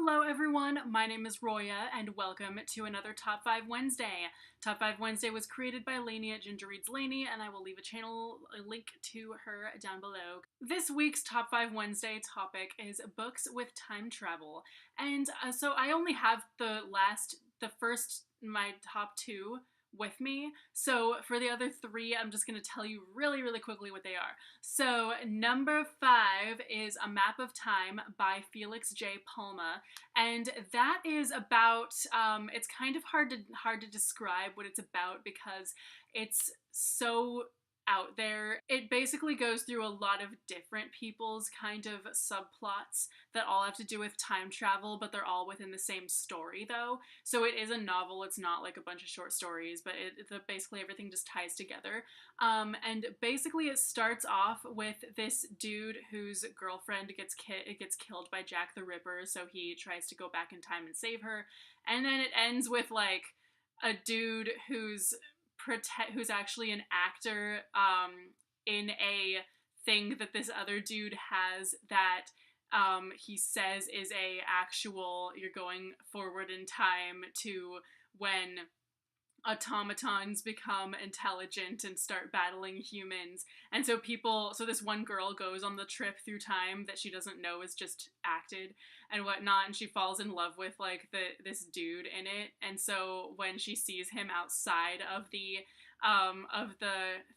Hello everyone, my name is Roya and welcome to another Top 5 Wednesday. Top 5 Wednesday was created by Lainey at Ginger Reads Lainey, and I will leave a link to her down below. This week's Top 5 Wednesday topic is books with time travel. And so I only have my top two with me. So for the other three, I'm just going to tell you really quickly what they are. So number 5 is A Map of Time by Felix J. Palma, and that is about, it's kind of hard to describe what it's about because it's so out there. It basically goes through a lot of different people's kind of subplots that all have to do with time travel, but they're all within the same story though. So it is a novel, it's not like a bunch of short stories, but basically everything just ties together. And basically it starts off with this dude whose girlfriend gets killed by Jack the Ripper, so he tries to go back in time and save her. And then it ends with like a dude who's actually an actor in a thing that this other dude has that he says is you're going forward in time to when automatons become intelligent and start battling humans. And so this one girl goes on the trip through time that she doesn't know is just acted and whatnot, and she falls in love with like this dude in it. And so when she sees him outside of the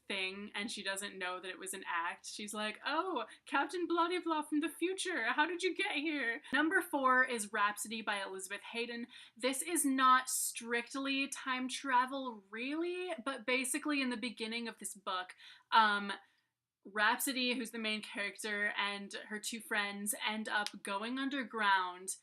thing and she doesn't know that it was an act, she's like, oh, Captain Bloody Blah from the future, how did you get here? Number 4 is Rhapsody by Elizabeth Hayden. This is not strictly time travel really, but basically in the beginning of this book, Rhapsody, who's the main character, and her two friends end up going underground,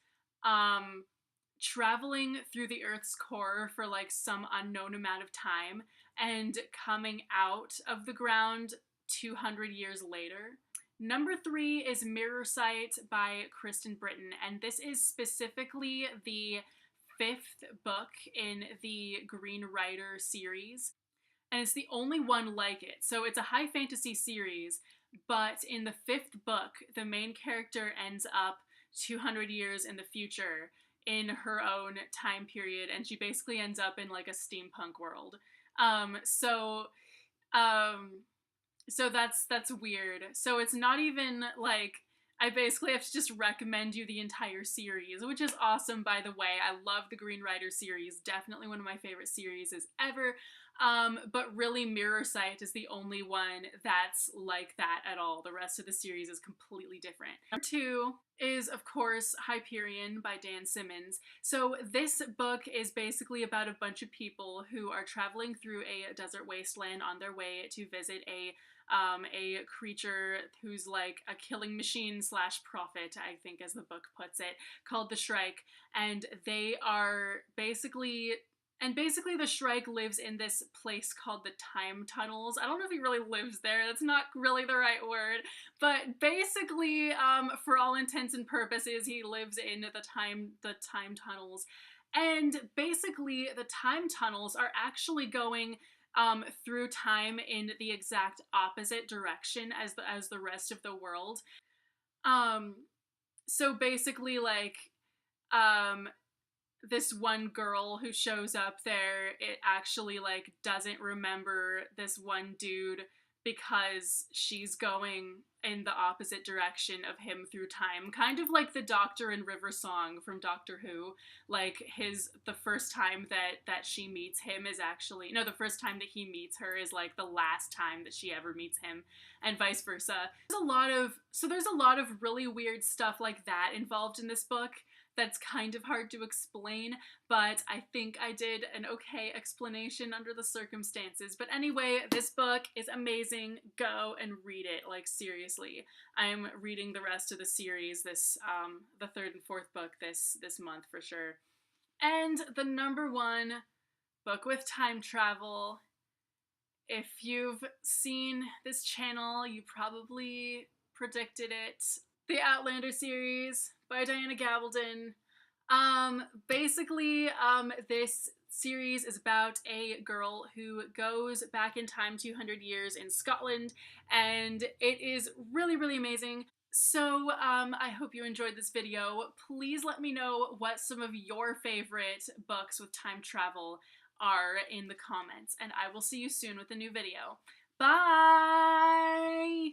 traveling through the Earth's core for like some unknown amount of time and coming out of the ground 200 years later. Number 3 is Mirror Sight by Kristen Britton, and this is specifically the 5th book in the Green Rider series, and it's the only one like it. So it's a high fantasy series, but in the 5th book, the main character ends up 200 years in the future in her own time period, and she basically ends up in like a steampunk world. So that's weird. So it's not even like, I basically have to just recommend you the entire series, which is awesome, by the way. I love the Green Rider series, definitely one of my favorite series ever. But really Mirror Sight is the only one that's like that at all. The rest of the series is completely different. Number 2 is, of course, Hyperion by Dan Simmons. So this book is basically about a bunch of people who are traveling through a desert wasteland on their way to visit a creature who's like a killing machine / prophet, I think as the book puts it, called the Shrike. And they are basically the Shrike lives in this place called the Time Tunnels. I don't know if he really lives there, that's not really the right word, but basically, for all intents and purposes, he lives in the time tunnels. And basically, the time tunnels are actually going through time in the exact opposite direction as the rest of the world. So basically, like, this one girl who shows up there, it actually like doesn't remember this one dude because she's going in the opposite direction of him through time. Kind of like the Doctor and River song from Doctor Who. Like the first time that she meets him is actually, no, the first time that he meets her is like the last time that she ever meets him, and vice versa. There's a lot of really weird stuff like that involved in this book that's kind of hard to explain, but I think I did an okay explanation under the circumstances. But anyway, this book is amazing. Go and read it, like seriously. I'm reading the rest of the series, the 3rd and 4th book this month for sure. And the number 1 book with time travel, if you've seen this channel, you probably predicted it. The Outlander series by Diana Gabaldon. Basically, this series is about a girl who goes back in time 200 years in Scotland, and it is really amazing. So, I hope you enjoyed this video. Please let me know what some of your favorite books with time travel are in the comments, and I will see you soon with a new video. Bye!